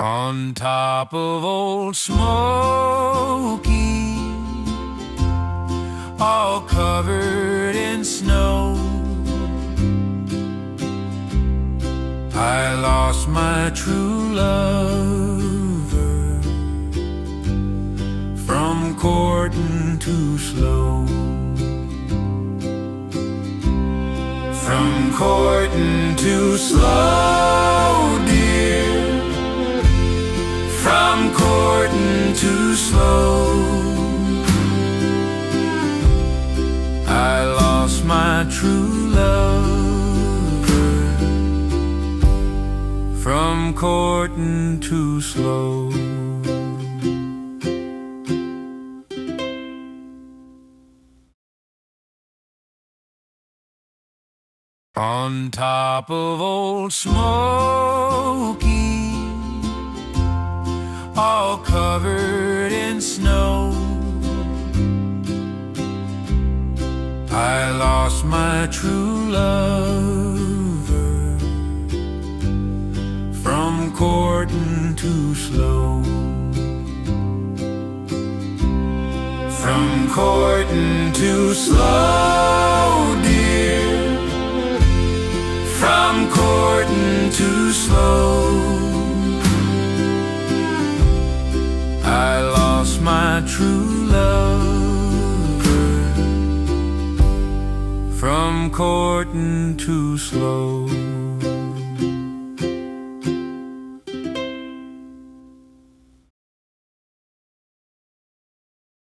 On top of old Smokey, all covered in snow, I lost my true lover from courting too slow. From courting too slow, dear. From courting too slow, I lost my true lover from courting too slow. On top of old Smokey, all covered in snow, I lost my true lover from courting too slow. From courting too slow, dear. From courting too slow, I lost my true lover from courting too slow.